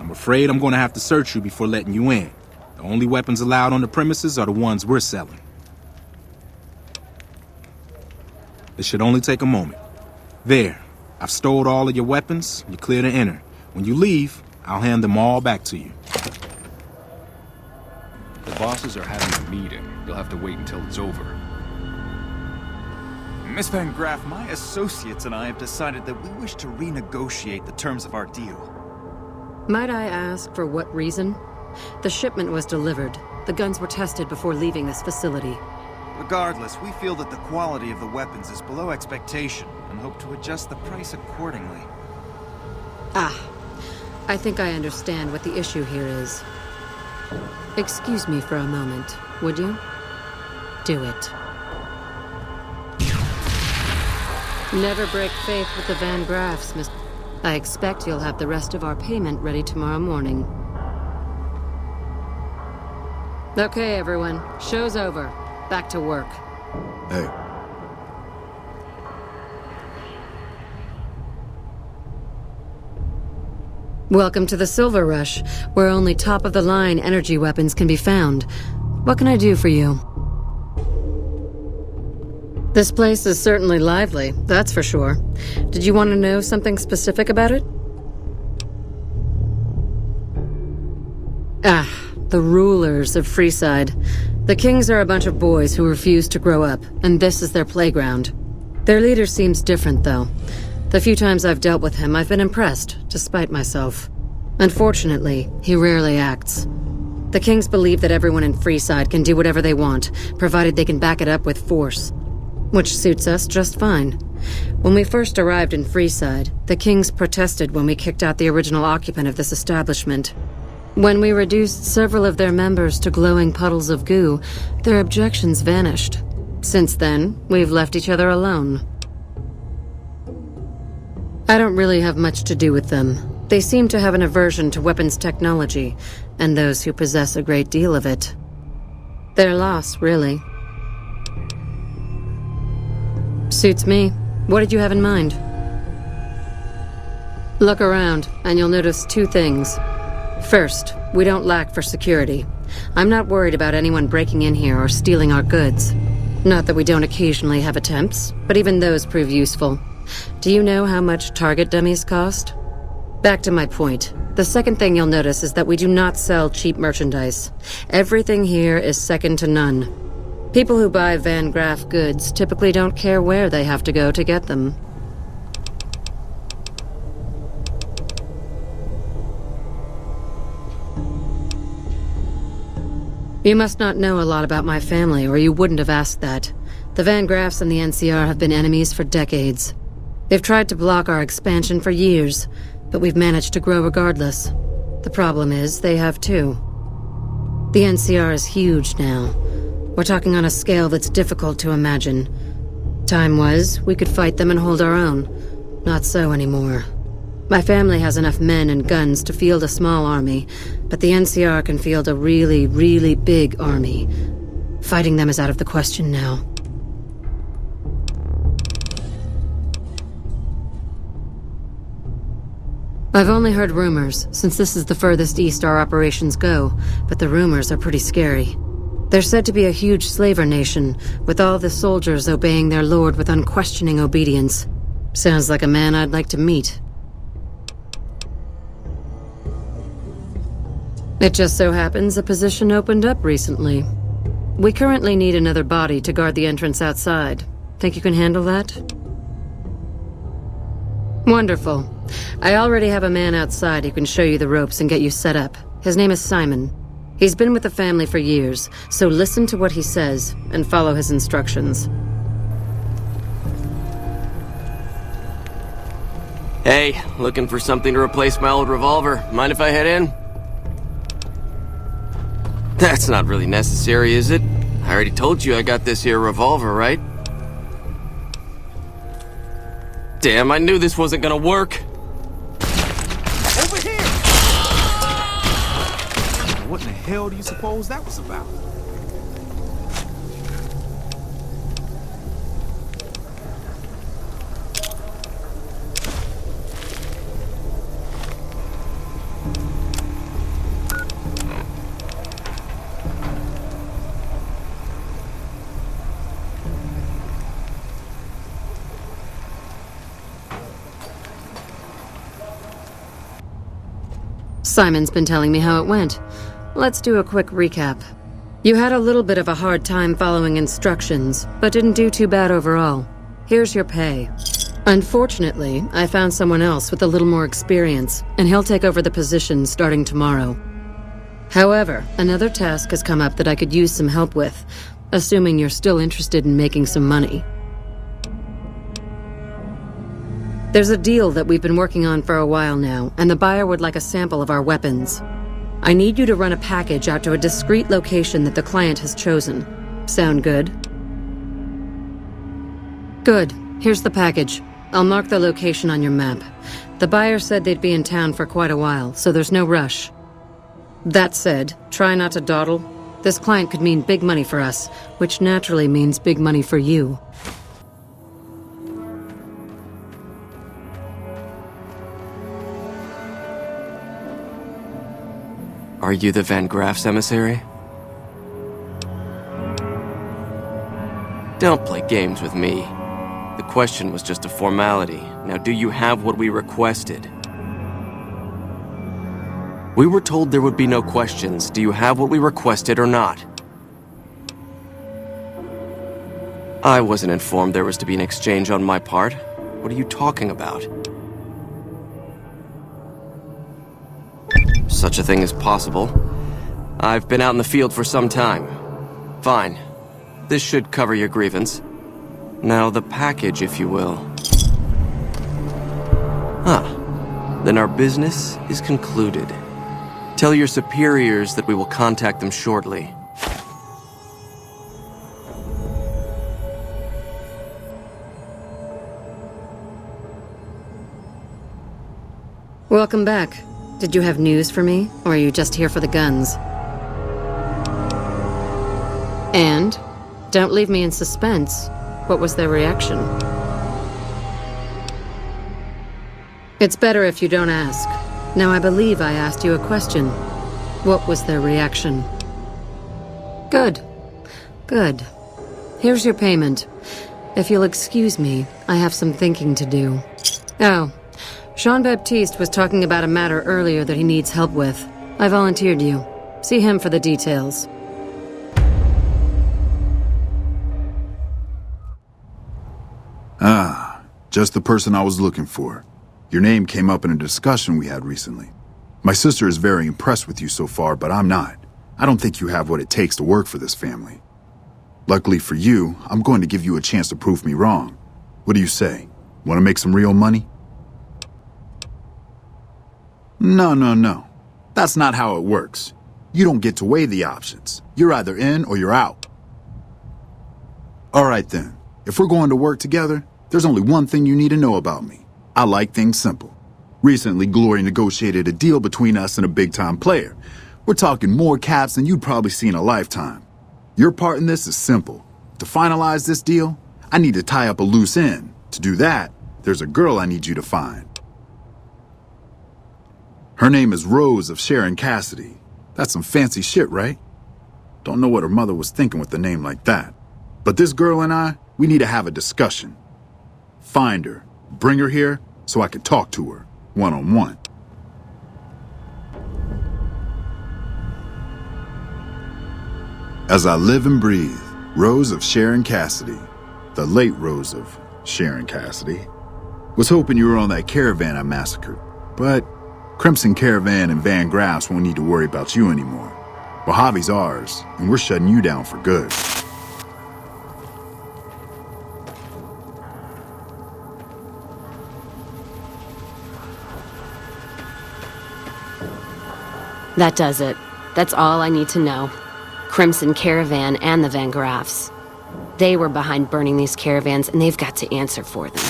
I'm afraid I'm gonna have to search you before letting you in. The only weapons allowed on the premises are the ones we're selling. This should only take a moment. There, I've stored all of your weapons. You're clear to enter. When you leave, I'll hand them all back to you. The bosses are having a meeting. You'll have to wait until it's over. Miss Van Graff, my associates and I have decided that we wish to renegotiate the terms of our deal. Might I ask for what reason? The shipment was delivered. The guns were tested before leaving this facility. Regardless, we feel that the quality of the weapons is below expectation and hope to adjust the price accordingly. I think I understand what the issue here is. Excuse me for a moment, would you? Do it. Never break faith with the Van Graffs, Miss... I expect you'll have the rest of our payment ready tomorrow morning. Okay, everyone. Show's over. Back to work. Hey. Welcome to the Silver Rush, where only top-of-the-line energy weapons can be found. What can I do for you? This place is certainly lively, that's for sure. Did you want to know something specific about it? The rulers of Freeside. The Kings are a bunch of boys who refuse to grow up, and this is their playground. Their leader seems different, though. The few times I've dealt with him, I've been impressed, despite myself. Unfortunately, he rarely acts. The Kings believe that everyone in Freeside can do whatever they want, provided they can back it up with force. Which suits us just fine. When we first arrived in Freeside, the Kings protested when we kicked out the original occupant of this establishment. When we reduced several of their members to glowing puddles of goo, their objections vanished. Since then, we've left each other alone. I don't really have much to do with them. They seem to have an aversion to weapons technology, and those who possess a great deal of it. Their loss, really. Suits me. What did you have in mind? Look around, and you'll notice two things. First, we don't lack for security. I'm not worried about anyone breaking in here or stealing our goods. Not that we don't occasionally have attempts, but even those prove useful. Do you know how much target dummies cost? Back to my point. The second thing you'll notice is that we do not sell cheap merchandise. Everything here is second to none. People who buy Van Graff goods typically don't care where they have to go to get them. You must not know a lot about my family, or you wouldn't have asked that. The Van Graffs and the NCR have been enemies for decades. They've tried to block our expansion for years, but we've managed to grow regardless. The problem is, they have too. The NCR is huge now. We're talking on a scale that's difficult to imagine. Time was, we could fight them and hold our own. Not so anymore. My family has enough men and guns to field a small army, but the NCR can field a really, really big army. Fighting them is out of the question now. I've only heard rumors, since this is the furthest east our operations go, but the rumors are pretty scary. They're said to be a huge slaver nation, with all the soldiers obeying their lord with unquestioning obedience. Sounds like a man I'd like to meet. It just so happens a position opened up recently. We currently need another body to guard the entrance outside. Think you can handle that? Wonderful. I already have a man outside who can show you the ropes and get you set up. His name is Simon. He's been with the family for years, so listen to what he says and follow his instructions. Hey, looking for something to replace my old revolver. Mind if I head in? That's not really necessary, is it? I already told you I got this here revolver, right? Damn, I knew this wasn't gonna work. Over here! What in the hell do you suppose that was about? Simon's been telling me how it went. Let's do a quick recap. You had a little bit of a hard time following instructions, but didn't do too bad overall. Here's your pay. Unfortunately, I found someone else with a little more experience, and he'll take over the position starting tomorrow. However, another task has come up that I could use some help with, assuming you're still interested in making some money. There's a deal that we've been working on for a while now, and the buyer would like a sample of our weapons. I need you to run a package out to a discrete location that the client has chosen. Sound good? Good. Here's the package. I'll mark the location on your map. The buyer said they'd be in town for quite a while, so there's no rush. That said, try not to dawdle. This client could mean big money for us, which naturally means big money for you. Are you the Van Graff's emissary? Don't play games with me. The question was just a formality. Now, do you have what we requested? We were told there would be no questions. Do you have what we requested or not? I wasn't informed there was to be an exchange on my part. What are you talking about? Such a thing is possible. I've been out in the field for some time. Fine. This should cover your grievance. Now the package, if you will. Then our business is concluded. Tell your superiors that we will contact them shortly. Welcome back. Did you have news for me, or are you just here for the guns? And? Don't leave me in suspense. What was their reaction? It's better if you don't ask. Now, I believe I asked you a question. What was their reaction? Good. Good. Here's your payment. If you'll excuse me, I have some thinking to do. Oh. Jean-Baptiste was talking about a matter earlier that he needs help with. I volunteered you. See him for the details. Ah, just the person I was looking for. Your name came up in a discussion we had recently. My sister is very impressed with you so far, but I'm not. I don't think you have what it takes to work for this family. Luckily for you, I'm going to give you a chance to prove me wrong. What do you say? Want to make some real money? No. That's not how it works. You don't get to weigh the options. You're either in or you're out. All right then. If we're going to work together, there's only one thing you need to know about me. I like things simple. Recently, Glory negotiated a deal between us and a big-time player. We're talking more caps than you'd probably see in a lifetime. Your part in this is simple. To finalize this deal, I need to tie up a loose end. To do that, there's a girl I need you to find. Her name is Rose of Sharon Cassidy. That's some fancy shit, right? Don't know what her mother was thinking with a name like that. But this girl and I, we need to have a discussion. Find her, bring her here, so I can talk to her, one-on-one. As I live and breathe, Rose of Sharon Cassidy, the late Rose of Sharon Cassidy, was hoping you were on that caravan I massacred, but Crimson Caravan and Van Graff's won't need to worry about you anymore. Mojave's ours, and we're shutting you down for good. That does it. That's all I need to know. Crimson Caravan and the Van Graffs. They were behind burning these caravans, and they've got to answer for them.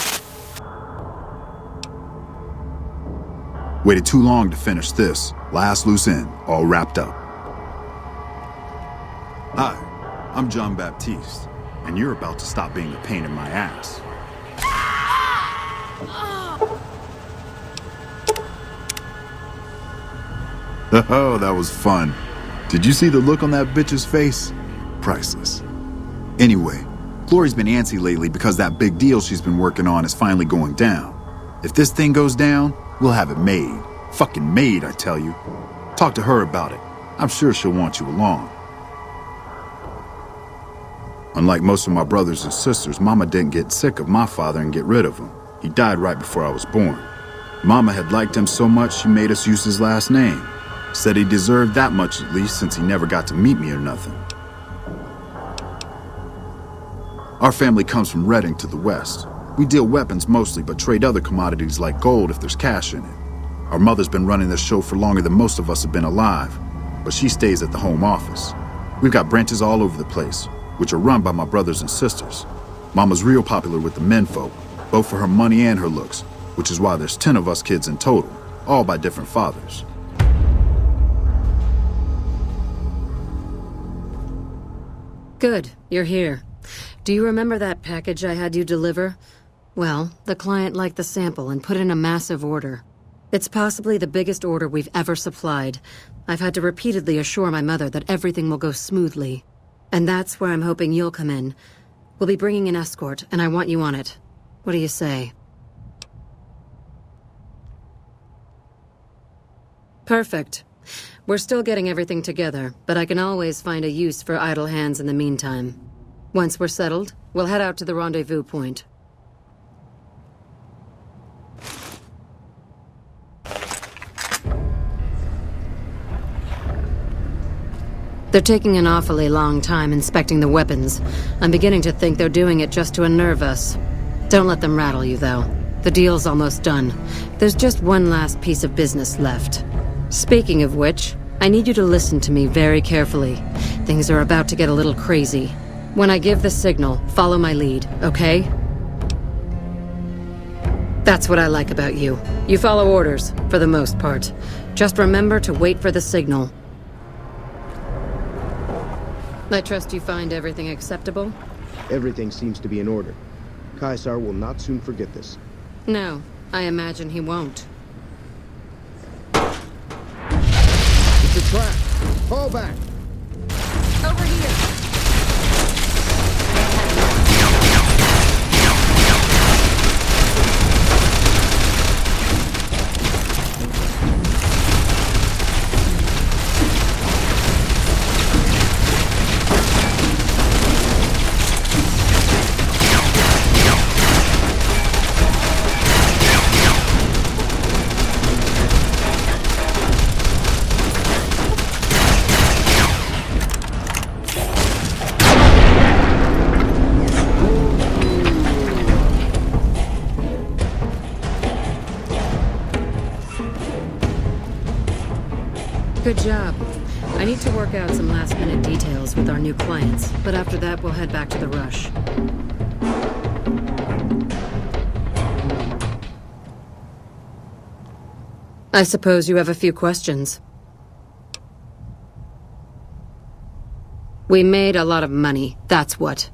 Waited too long to finish this. Last loose end, all wrapped up. Hi, I'm Jean-Baptiste, and you're about to stop being a pain in my ass. Oh, that was fun. Did you see the look on that bitch's face? Priceless. Anyway, Glory's been antsy lately because that big deal she's been working on is finally going down. If this thing goes down, we'll have it made. Fucking maid, I tell you. Talk to her about it. I'm sure she'll want you along. Unlike most of my brothers and sisters, Mama didn't get sick of my father and get rid of him. He died right before I was born. Mama had liked him so much she made us use his last name. Said he deserved that much at least since he never got to meet me or nothing. Our family comes from Reading to the west. We deal weapons mostly, but trade other commodities like gold if there's cash in it. Our mother's been running this show for longer than most of us have been alive, but she stays at the home office. We've got branches all over the place, which are run by my brothers and sisters. Mama's real popular with the menfolk, both for her money and her looks, which is why there's 10 of us kids in total, all by different fathers. Good, you're here. Do you remember that package I had you deliver? Well, the client liked the sample and put in a massive order. It's possibly the biggest order we've ever supplied. I've had to repeatedly assure my mother that everything will go smoothly. And that's where I'm hoping you'll come in. We'll be bringing an escort, and I want you on it. What do you say? Perfect. We're still getting everything together, but I can always find a use for idle hands in the meantime. Once we're settled, we'll head out to the rendezvous point. They're taking an awfully long time inspecting the weapons. I'm beginning to think they're doing it just to unnerve us. Don't let them rattle you, though. The deal's almost done. There's just one last piece of business left. Speaking of which, I need you to listen to me very carefully. Things are about to get a little crazy. When I give the signal, follow my lead, okay? That's what I like about you. You follow orders, for the most part. Just remember to wait for the signal. I trust you find everything acceptable? Everything seems to be in order. Caesar will not soon forget this. No, I imagine he won't. It's a trap! Fall back! Over here! Good job. I need to work out some last-minute details with our new clients, but after that we'll head back to the rush. I suppose you have a few questions. We made a lot of money, that's what.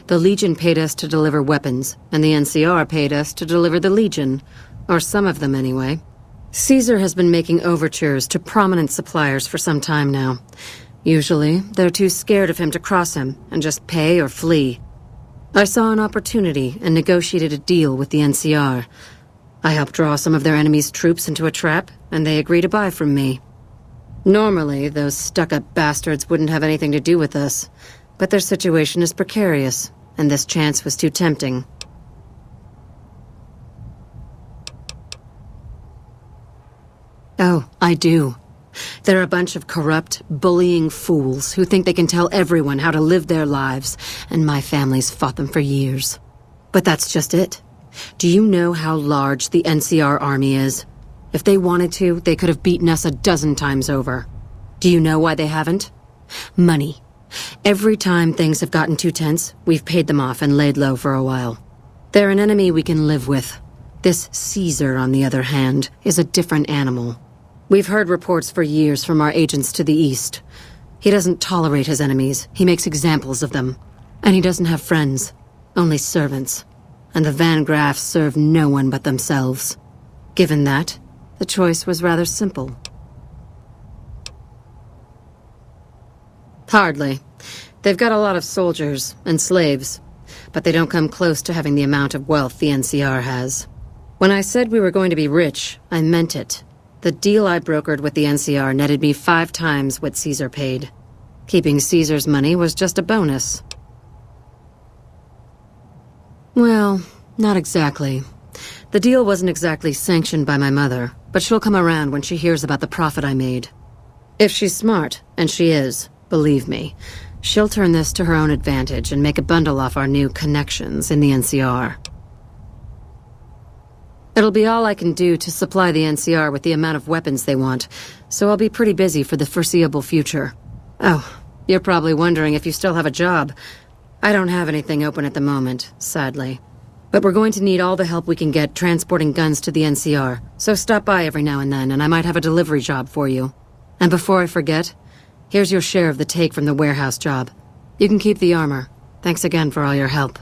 The Legion paid us to deliver weapons, and the NCR paid us to deliver the Legion. Or some of them, anyway. Caesar has been making overtures to prominent suppliers for some time now. Usually, they're too scared of him to cross him and just pay or flee. I saw an opportunity and negotiated a deal with the NCR. I helped draw some of their enemy's troops into a trap, and they agreed to buy from me. Normally, those stuck-up bastards wouldn't have anything to do with us, but their situation is precarious, and this chance was too tempting. Oh, I do. They're a bunch of corrupt, bullying fools who think they can tell everyone how to live their lives, and my family's fought them for years. But that's just it. Do you know how large the NCR army is? If they wanted to, they could have beaten us a dozen times over. Do you know why they haven't? Money. Every time things have gotten too tense, we've paid them off and laid low for a while. They're an enemy we can live with. This Caesar, on the other hand, is a different animal. We've heard reports for years from our agents to the east. He doesn't tolerate his enemies. He makes examples of them. And he doesn't have friends, only servants. And the Van Graffs serve no one but themselves. Given that, the choice was rather simple. Hardly. They've got a lot of soldiers and slaves, but they don't come close to having the amount of wealth the NCR has. When I said we were going to be rich, I meant it. The deal I brokered with the NCR netted me 5 times what Caesar paid. Keeping Caesar's money was just a bonus. Well, not exactly. The deal wasn't exactly sanctioned by my mother, but she'll come around when she hears about the profit I made. If she's smart, and she is, believe me, she'll turn this to her own advantage and make a bundle off our new connections in the NCR. It'll be all I can do to supply the NCR with the amount of weapons they want, so I'll be pretty busy for the foreseeable future. Oh, you're probably wondering if you still have a job. I don't have anything open at the moment, sadly. But we're going to need all the help we can get transporting guns to the NCR, so stop by every now and then, and I might have a delivery job for you. And before I forget, here's your share of the take from the warehouse job. You can keep the armor. Thanks again for all your help.